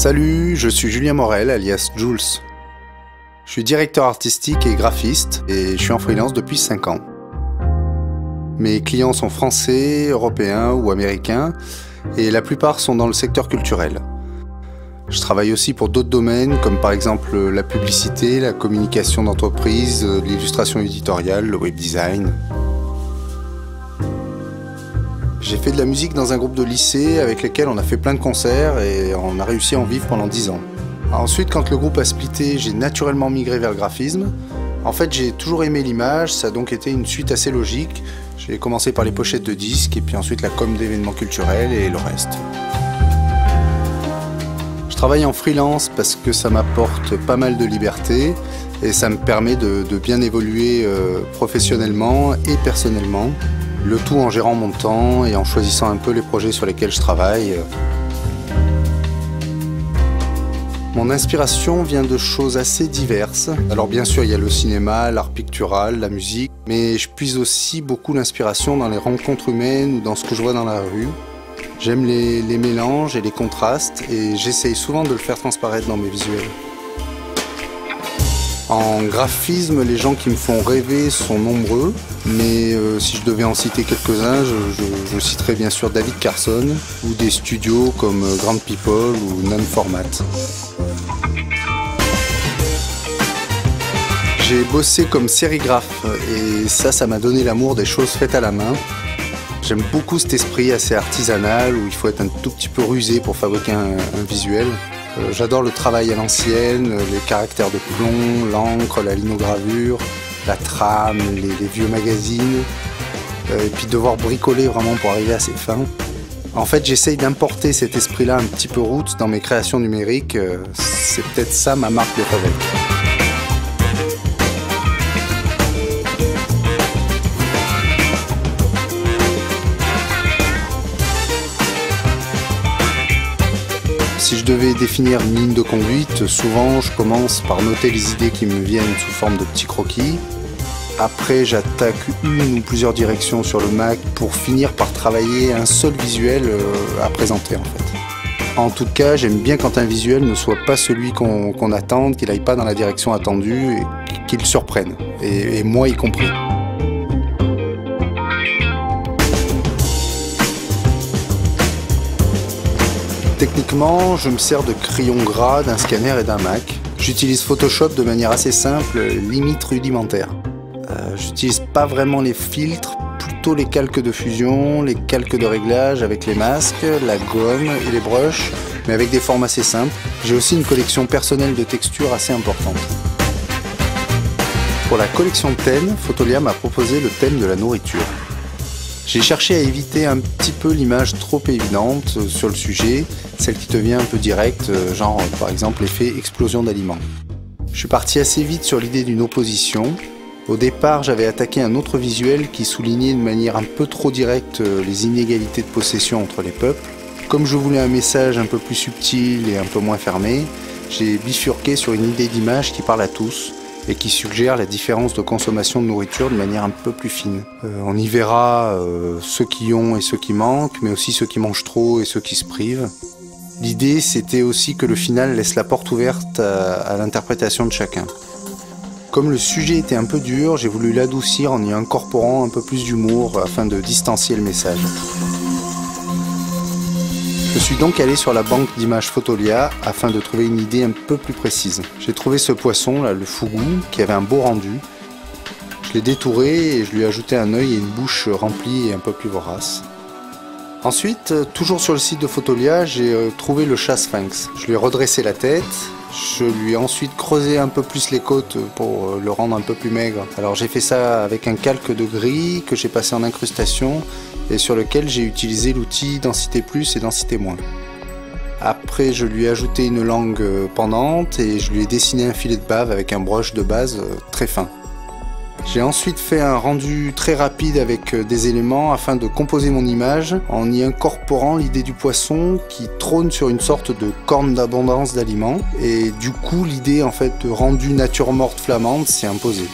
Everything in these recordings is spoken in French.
Salut, je suis Julien Morel, alias Jules. Je suis directeur artistique et graphiste et je suis en freelance depuis 5 ans. Mes clients sont français, européens ou américains et la plupart sont dans le secteur culturel. Je travaille aussi pour d'autres domaines comme par exemple la publicité, la communication d'entreprise, l'illustration éditoriale, le web design. J'ai fait de la musique dans un groupe de lycée avec lequel on a fait plein de concerts et on a réussi à en vivre pendant 10 ans. Ensuite, quand le groupe a splitté, j'ai naturellement migré vers le graphisme. En fait, j'ai toujours aimé l'image, ça a donc été une suite assez logique. J'ai commencé par les pochettes de disques et puis ensuite la com d'événements culturels et le reste. Je travaille en freelance parce que ça m'apporte pas mal de liberté et ça me permet de bien évoluer professionnellement et personnellement. Le tout en gérant mon temps et en choisissant un peu les projets sur lesquels je travaille. Mon inspiration vient de choses assez diverses. Alors bien sûr, il y a le cinéma, l'art pictural, la musique, mais je puise aussi beaucoup l'inspiration dans les rencontres humaines ou dans ce que je vois dans la rue. J'aime les mélanges et les contrastes et j'essaye souvent de le faire transparaître dans mes visuels. En graphisme, les gens qui me font rêver sont nombreux, mais si je devais en citer quelques-uns, je citerais bien sûr David Carson ou des studios comme Grand People ou Non-Format. J'ai bossé comme sérigraphe et ça m'a donné l'amour des choses faites à la main. J'aime beaucoup cet esprit assez artisanal où il faut être un tout petit peu rusé pour fabriquer un visuel. J'adore le travail à l'ancienne, les caractères de plomb, l'encre, la linogravure, la trame, les vieux magazines, et puis devoir bricoler vraiment pour arriver à ses fins. En fait, j'essaye d'importer cet esprit-là un petit peu roots dans mes créations numériques. C'est peut-être ça ma marque de fabrique. Si je devais définir une ligne de conduite, souvent je commence par noter les idées qui me viennent sous forme de petits croquis. Après, j'attaque une ou plusieurs directions sur le Mac pour finir par travailler un seul visuel à présenter en fait. En tout cas, j'aime bien quand un visuel ne soit pas celui qu'on attend, qu'il n'aille pas dans la direction attendue et qu'il surprenne, et moi y compris. Techniquement, je me sers de crayons gras, d'un scanner et d'un Mac. J'utilise Photoshop de manière assez simple, limite rudimentaire. J'utilise pas vraiment les filtres, plutôt les calques de fusion, les calques de réglage avec les masques, la gomme et les brushes, mais avec des formes assez simples. J'ai aussi une collection personnelle de textures assez importante. Pour la collection thème, Fotolia m'a proposé le thème de la nourriture. J'ai cherché à éviter un petit peu l'image trop évidente sur le sujet, celle qui devient un peu directe, genre par exemple l'effet explosion d'aliments. Je suis parti assez vite sur l'idée d'une opposition. Au départ, j'avais attaqué un autre visuel qui soulignait de manière un peu trop directe les inégalités de possession entre les peuples. Comme je voulais un message un peu plus subtil et un peu moins fermé, j'ai bifurqué sur une idée d'image qui parle à tous et qui suggère la différence de consommation de nourriture de manière un peu plus fine. On y verra ceux qui ont et ceux qui manquent, mais aussi ceux qui mangent trop et ceux qui se privent. L'idée, c'était aussi que le final laisse la porte ouverte à l'interprétation de chacun. Comme le sujet était un peu dur, j'ai voulu l'adoucir en y incorporant un peu plus d'humour afin de distancier le message. Je suis donc allé sur la banque d'images Fotolia afin de trouver une idée un peu plus précise. J'ai trouvé ce poisson, là, le fougou, qui avait un beau rendu. Je l'ai détouré et je lui ai ajouté un œil et une bouche remplie et un peu plus vorace. Ensuite, toujours sur le site de Fotolia, j'ai trouvé le chat sphinx. Je lui ai redressé la tête. Je lui ai ensuite creusé un peu plus les côtes pour le rendre un peu plus maigre. Alors j'ai fait ça avec un calque de gris que j'ai passé en incrustation et sur lequel j'ai utilisé l'outil densité plus et densité moins. Après, je lui ai ajouté une langue pendante et je lui ai dessiné un filet de bave avec un brush de base très fin. J'ai ensuite fait un rendu très rapide avec des éléments afin de composer mon image en y incorporant l'idée du poisson qui trône sur une sorte de corne d'abondance d'aliments et du coup l'idée en fait de rendu nature morte flamande s'est imposée.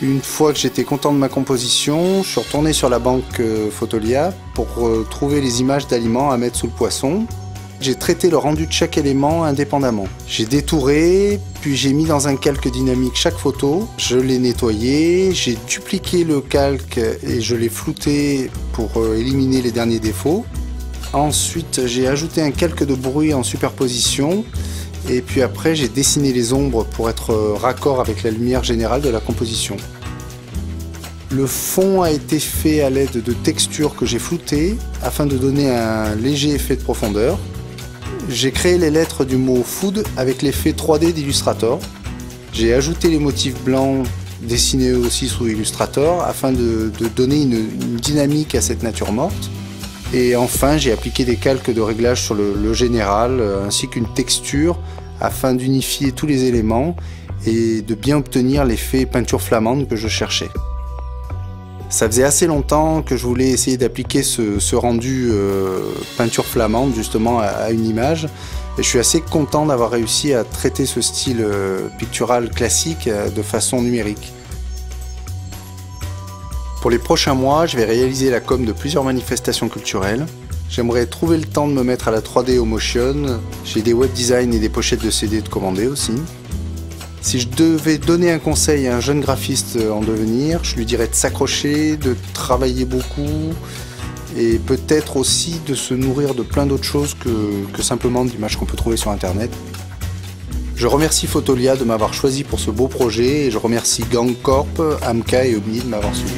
Une fois que j'étais content de ma composition, je suis retourné sur la banque Fotolia pour trouver les images d'aliments à mettre sous le poisson. J'ai traité le rendu de chaque élément indépendamment. J'ai détouré, puis j'ai mis dans un calque dynamique chaque photo. Je l'ai nettoyé, j'ai dupliqué le calque et je l'ai flouté pour éliminer les derniers défauts. Ensuite, j'ai ajouté un calque de bruit en superposition. Et puis après, j'ai dessiné les ombres pour être raccord avec la lumière générale de la composition. Le fond a été fait à l'aide de textures que j'ai floutées afin de donner un léger effet de profondeur. J'ai créé les lettres du mot Food avec l'effet 3D d'Illustrator. J'ai ajouté les motifs blancs dessinés aussi sous Illustrator afin de donner une dynamique à cette nature morte. Et enfin, j'ai appliqué des calques de réglage sur le général ainsi qu'une texture afin d'unifier tous les éléments et de bien obtenir l'effet peinture flamande que je cherchais. Ça faisait assez longtemps que je voulais essayer d'appliquer ce rendu peinture flamande justement à une image. Et je suis assez content d'avoir réussi à traiter ce style pictural classique de façon numérique. Pour les prochains mois, je vais réaliser la com de plusieurs manifestations culturelles. J'aimerais trouver le temps de me mettre à la 3D au motion. J'ai des web designs et des pochettes de CD de commander aussi. Si je devais donner un conseil à un jeune graphiste en devenir, je lui dirais de s'accrocher, de travailler beaucoup et peut-être aussi de se nourrir de plein d'autres choses que simplement d'images qu'on peut trouver sur internet. Je remercie Fotolia de m'avoir choisi pour ce beau projet et je remercie Gang Corp, Amka et Omni de m'avoir suivi.